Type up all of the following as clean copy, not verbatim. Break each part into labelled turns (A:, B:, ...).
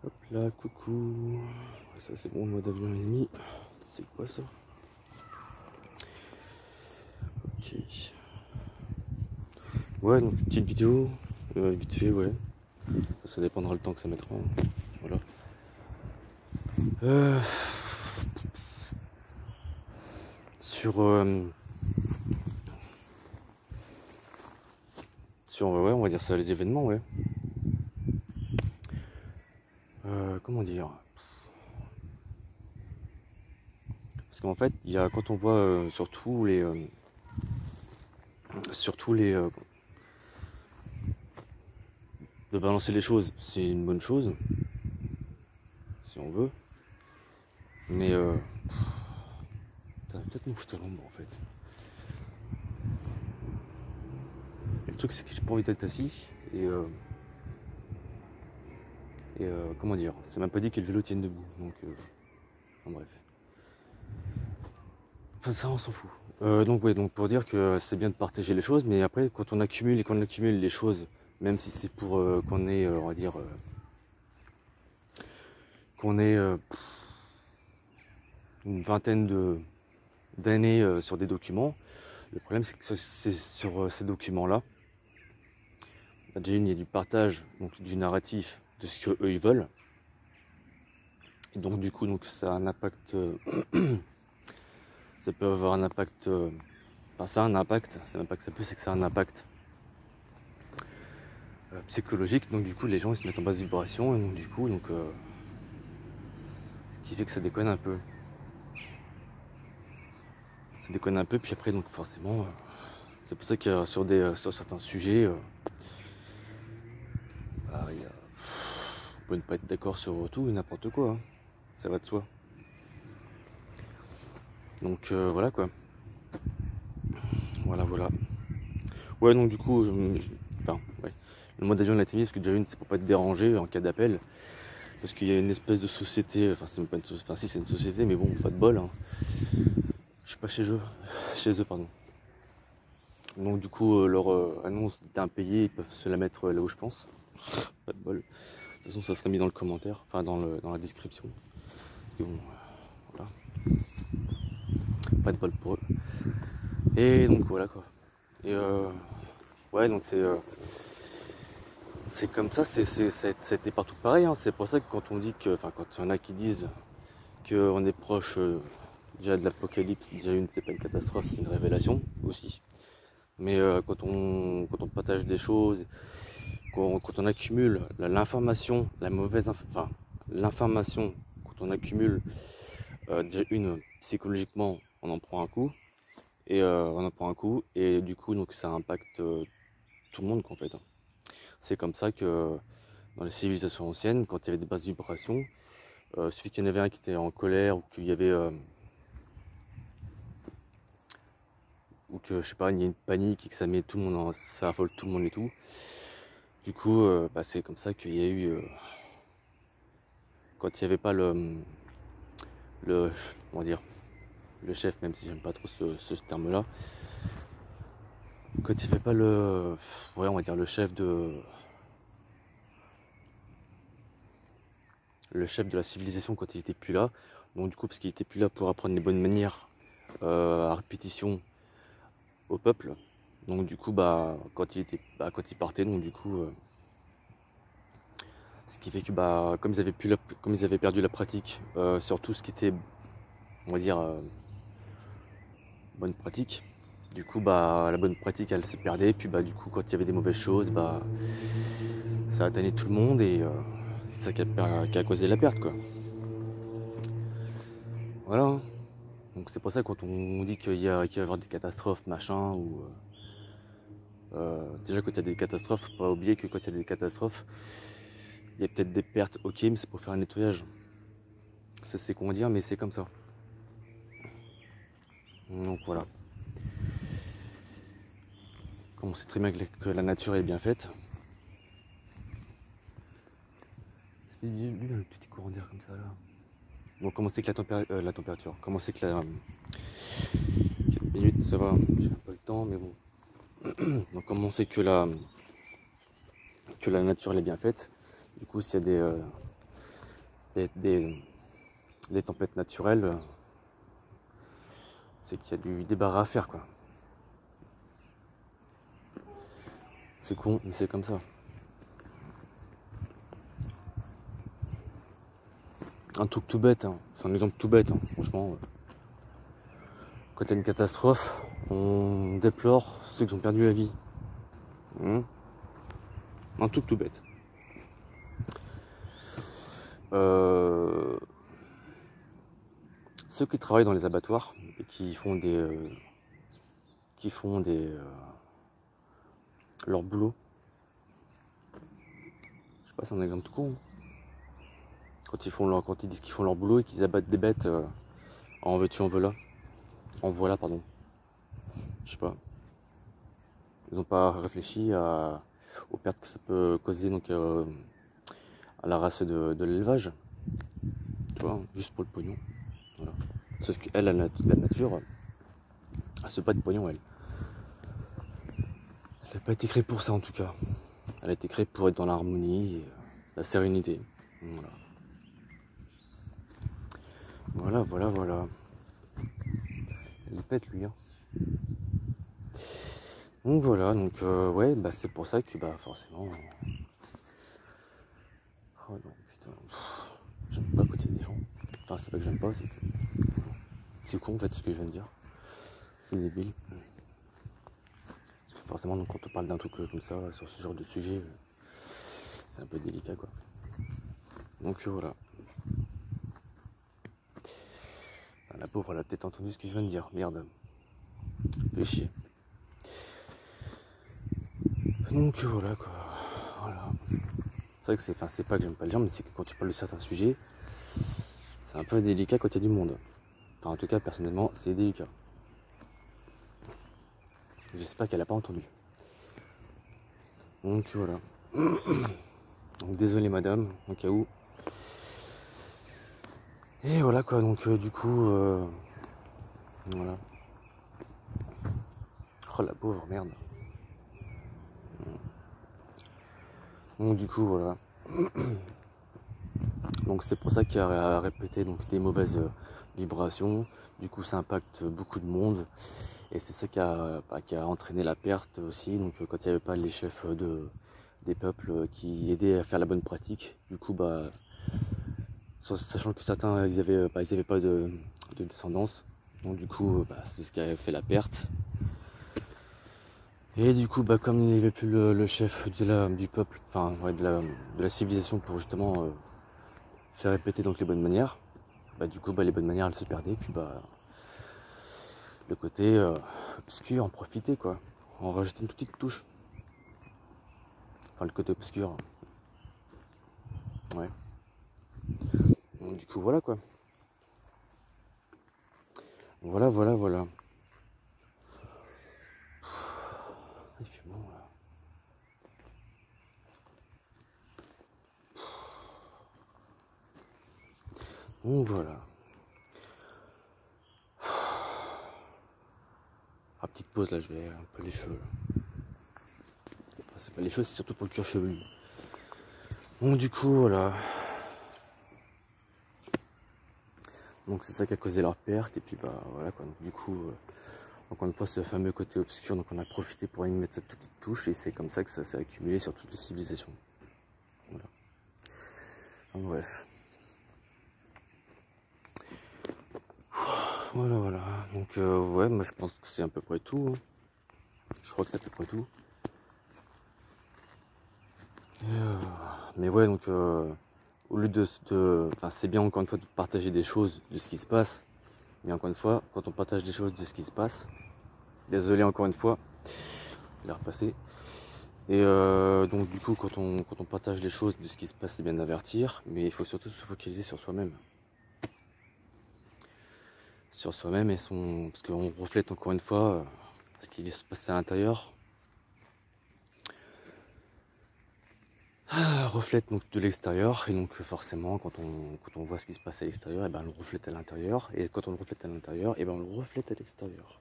A: Hop là, coucou. Ça c'est bon, le mode avion est mis. C'est quoi ça? Ok. Ouais, donc petite vidéo, vite fait, ouais. Ça dépendra le temps que ça mettra. Voilà. Sur, ouais, on va dire ça, les événements, ouais. Comment dire? Parce qu'en fait, il y a, quand on voit surtout les de balancer les choses, c'est une bonne chose, si on veut. Mais t'as peut-être nous foutre à l'ombre en fait. Et le truc c'est que j'ai pas envie d'être assis et comment dire, c'est même pas dit que le vélo tienne debout, donc enfin, bref. Enfin ça on s'en fout. Donc ouais, donc pour dire que c'est bien de partager les choses, mais après quand on accumule les choses, même si c'est pour qu'on ait, on va dire, qu'on ait une vingtaine d'années sur des documents, le problème c'est que c'est sur ces documents-là, déjà il y a du partage, donc du narratif de ce que eux ils veulent, et donc du coup donc ça a un impact, ça peut avoir un impact, enfin ça a un impact, c'est même pas que ça peut, c'est que ça a un impact psychologique, donc du coup les gens ils se mettent en basse vibration, et donc du coup donc ce qui fait que ça déconne un peu. Ça déconne un peu, puis après donc forcément c'est pour ça que sur certains sujets bah, on peut ne pas être d'accord sur tout et n'importe quoi, hein. Ça va de soi. Donc voilà quoi. Voilà. Ouais, donc du coup, enfin, ouais. Le mode avion de la TMI, parce que déjà une, c'est pour pas te déranger en cas d'appel. Parce qu'il y a une espèce de société, enfin c'est même pas une société, enfin si c'est une société, mais bon, pas de bol, hein. Je suis pas chez eux, pardon. Donc du coup, leur annonce d'impayé, ils peuvent se la mettre là où je pense. Pas de bol. De toute façon, ça sera mis dans le commentaire, enfin dans la description. Et bon, voilà. Pas de bol pour eux. Et donc voilà quoi. Et ouais, donc c'est comme ça, c'était partout pareil, hein. C'est pour ça que quand on dit que, enfin quand il y en a qui disent qu'on est proche déjà de l'apocalypse, déjà une, c'est pas une catastrophe, c'est une révélation aussi. Mais quand on partage des choses, quand on accumule l'information, enfin l'information, quand on accumule déjà une, psychologiquement, on en prend un coup, et du coup donc ça impacte tout le monde en fait, hein. C'est comme ça que dans les civilisations anciennes, quand il y avait des basses vibrations, suffit qu'il y en avait un qui était en colère, ou qu'il y avait ou que je sais pas, il y a une panique et que ça met tout le monde ça affole tout le monde et tout. Du coup, bah, c'est comme ça qu'il y a eu quand il n'y avait pas le comment dire, le chef, même si j'aime pas trop ce terme-là, quand il n'y avait pas ouais, on va dire le chef de la civilisation, quand il était plus là. Donc du coup, parce qu'il était plus là pour apprendre les bonnes manières à répétition au peuple. Donc du coup, bah quand il partait, donc du coup, ce qui fait que bah comme ils avaient perdu la pratique sur tout ce qui était, on va dire, bonne pratique. Du coup, bah la bonne pratique, elle se perdait. Puis bah du coup, quand il y avait des mauvaises choses, bah ça atteignait tout le monde, et c'est ça qui a causé la perte, quoi. Voilà. Donc c'est pour ça que quand on dit qu'il va y avoir des catastrophes, machin, ou déjà quand il y a des catastrophes, faut pas oublier que quand il y a des catastrophes, il y a peut-être des pertes, ok, mais c'est pour faire un nettoyage. Ça c'est con à dire, mais c'est comme ça. Donc voilà. Comme on sait très bien que la nature est bien faite. Lui, il a le petit courant d'air comme ça là. Bon, comment c'est que la température, comment c'est que la 4 minutes, ça va, j'ai un peu le temps, mais bon. Donc comment c'est que la nature elle est bien faite. Du coup, s'il y a des tempêtes naturelles, c'est qu'il y a du débarras à faire, quoi. C'est con, mais c'est comme ça. Un truc tout bête, hein. C'est un exemple tout bête, hein. Franchement. Quand il y a une catastrophe, on déplore ceux qui ont perdu la vie. Un truc tout bête. Ceux qui travaillent dans les abattoirs et qui font leur boulot. Je sais pas, c'est un exemple tout con. Quand ils disent qu'ils font leur boulot et qu'ils abattent des bêtes en veux-tu en voilà. En voilà, pardon. Je sais pas. Ils n'ont pas réfléchi aux pertes que ça peut causer donc à la race de l'élevage. Tu vois, juste pour le pognon. Voilà. Sauf qu'elle, la nature, elle se pas de pognon, elle. Elle n'a pas été créée pour ça en tout cas. Elle a été créée pour être dans l'harmonie et la sérénité. Voilà. Il pète lui, hein. Donc voilà, ouais, bah c'est pour ça que bah forcément. Oh non, putain. J'aime pas côté des gens. Enfin, c'est pas que j'aime pas, c'est que. C'est con en fait ce que je viens de dire. C'est débile. Parce que forcément, donc, quand on parle d'un truc comme ça, sur ce genre de sujet, c'est un peu délicat quoi. Donc voilà. La pauvre, elle a peut-être entendu ce que je viens de dire. Merde. Fais chier. Donc voilà quoi. Voilà. C'est vrai que c'est pas que j'aime pas le dire, mais c'est que quand tu parles de certains sujets, c'est un peu délicat quand il y a du monde. Enfin, en tout cas, personnellement, c'est délicat. J'espère qu'elle a pas entendu. Donc voilà. Donc désolé madame, au cas où. Et voilà quoi, donc du coup, voilà. Oh la pauvre merde. Donc du coup voilà. Donc c'est pour ça qu'il y a répété donc des mauvaises vibrations. Du coup ça impacte beaucoup de monde. Et c'est ça qui a entraîné la perte aussi. Donc quand il n'y avait pas les chefs des peuples qui aidaient à faire la bonne pratique, du coup bah sachant que certains ils avaient pas de descendance. Donc du coup bah, c'est ce qui a fait la perte. Et du coup, bah, comme il n'y avait plus le chef du peuple, enfin ouais, de la civilisation pour justement faire répéter donc les bonnes manières, bah du coup bah, les bonnes manières elles se perdaient, puis bah le côté obscur en profitait quoi, en rajoutait une petite touche. Enfin le côté obscur. Ouais. Donc du coup voilà quoi. Voilà. Il fait bon là. Donc voilà. Ah, petite pause là, je vais un peu les cheveux. Enfin, c'est pas les cheveux, c'est surtout pour le cuir chevelu. Donc du coup voilà. Donc c'est ça qui a causé leur perte et puis bah voilà quoi. Donc, du coup encore une fois ce fameux côté obscur, donc on a profité pour y mettre cette petite touche et c'est comme ça que ça s'est accumulé sur toutes les civilisations. Voilà. Donc, bref. Voilà. Donc ouais, moi je pense que c'est à peu près tout. Hein. Je crois que c'est à peu près tout. Mais ouais donc au lieu enfin c'est bien encore une fois de partager des choses de ce qui se passe. Mais encore une fois, quand on partage des choses de ce qui se passe, désolé encore une fois, je l'ai repassé. Et donc du coup quand on partage les choses de ce qui se passe, c'est bien d'avertir, mais il faut surtout se focaliser sur soi-même. Sur soi-même et parce qu'on reflète encore une fois ce qui se passe à l'intérieur. Reflète donc de l'extérieur et donc forcément quand on voit ce qui se passe à l'extérieur, et ben on le reflète à l'intérieur et quand on le reflète à l'intérieur, et ben on le reflète à l'extérieur.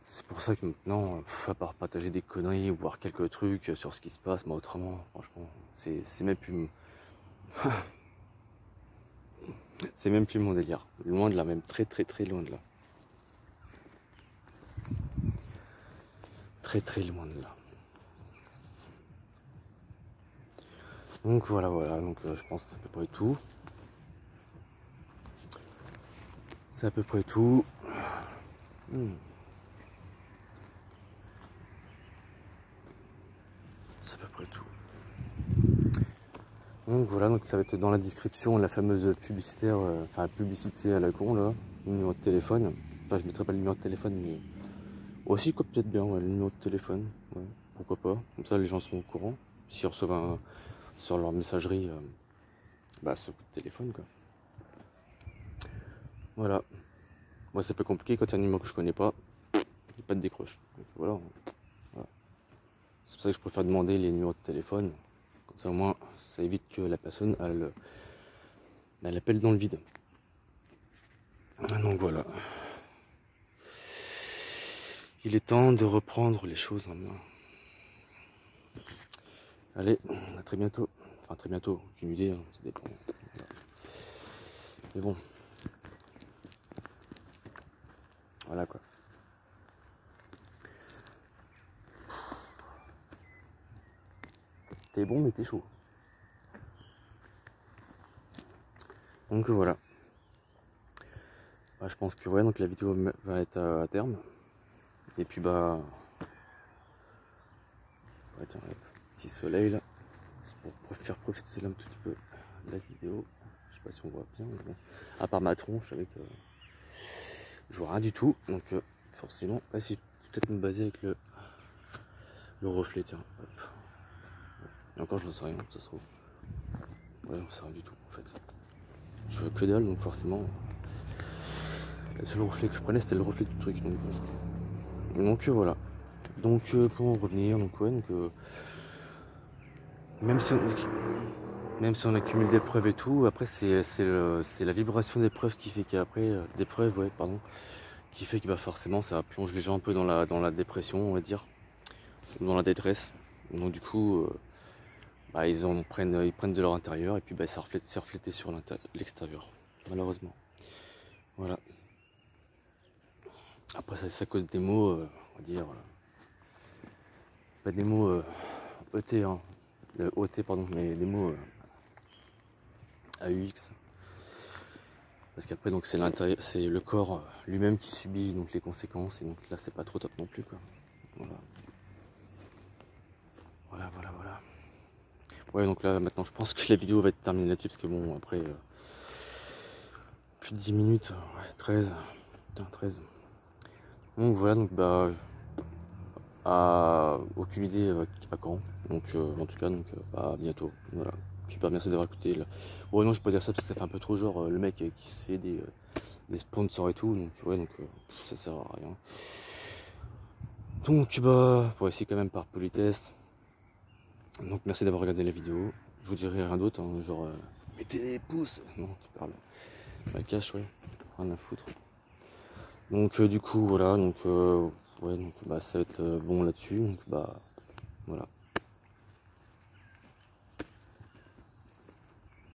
A: C'est pour ça que maintenant, à part partager des conneries ou voir quelques trucs sur ce qui se passe, mais autrement, franchement, c'est même plus C'est même plus mon délire. Loin de là, même très loin de là. Très loin de là. Donc voilà, donc je pense que c'est à peu près tout. C'est à peu près tout. C'est à peu près tout. Donc voilà, donc ça va être dans la description la fameuse publicitaire, enfin la publicité à la con là, le numéro de téléphone. Enfin je mettrai pas le numéro de téléphone mais aussi quoi peut-être bien ouais, le numéro de téléphone, ouais, pourquoi pas. Comme ça les gens seront au courant. S'ils reçoivent sur leur messagerie ce coup de téléphone quoi. Voilà. Moi c'est pas compliqué quand il y a un numéro que je connais pas, il n'y a pas de décroche. Donc voilà. C'est pour ça que je préfère demander les numéros de téléphone. Comme ça au moins ça évite que la personne elle appelle dans le vide. Donc voilà. Il est temps de reprendre les choses en main. Allez, à très bientôt. Enfin très bientôt, j'ai une idée, hein, ça dépend. Mais bon. Voilà quoi. T'es bon mais t'es chaud. Donc voilà. Je pense que ouais, donc la vidéo va être à terme. Et puis ouais, tiens, petit soleil là. C'est pour faire profiter là un tout petit peu de la vidéo. Je sais pas si on voit bien, mais bon. À part ma tronche avec je vois rien du tout. Donc forcément, si peut-être me baser avec le reflet, tiens. Hop. Et encore j'en sais rien, ça se trouve. Ouais, j'en sais rien du tout en fait. Je veux que dalle, donc forcément. Le seul reflet que je prenais c'était le reflet du truc. Donc voilà. Donc pour en revenir, donc ouais, donc même si on accumule des preuves et tout, après c'est la vibration des preuves qui fait qu'après des preuves, ouais, pardon, qui fait que forcément ça plonge les gens un peu dans la dépression, on va dire, ou dans la détresse. Donc du coup, ils prennent de leur intérieur et puis c'est reflété sur l'extérieur, malheureusement. Voilà. Après ça cause des mots, on va dire, pas des mots ET, hein, OT pardon, mais des mots AUX. Parce qu'après donc c'est l'intérieur, c'est le corps lui-même qui subit donc les conséquences et donc là c'est pas trop top non plus quoi. Voilà. Ouais donc là maintenant je pense que la vidéo va être terminée là-dessus parce que bon après plus de 10 minutes, ouais, 13. Putain 13. Donc voilà donc aucune idée à quand. Donc en tout cas donc à bientôt. Voilà. Puis merci d'avoir écouté là. Bon non je peux pas dire ça parce que ça fait un peu trop genre le mec qui se fait des sponsors et tout, donc ouais donc ça sert à rien. Donc pour essayer quand même par politesse. Donc merci d'avoir regardé la vidéo. Je vous dirai rien d'autre, hein, genre mettez les pouces. Non tu parles. La cache ouais, rien à foutre. Donc du coup voilà, donc ouais donc ça va être bon là-dessus, donc voilà.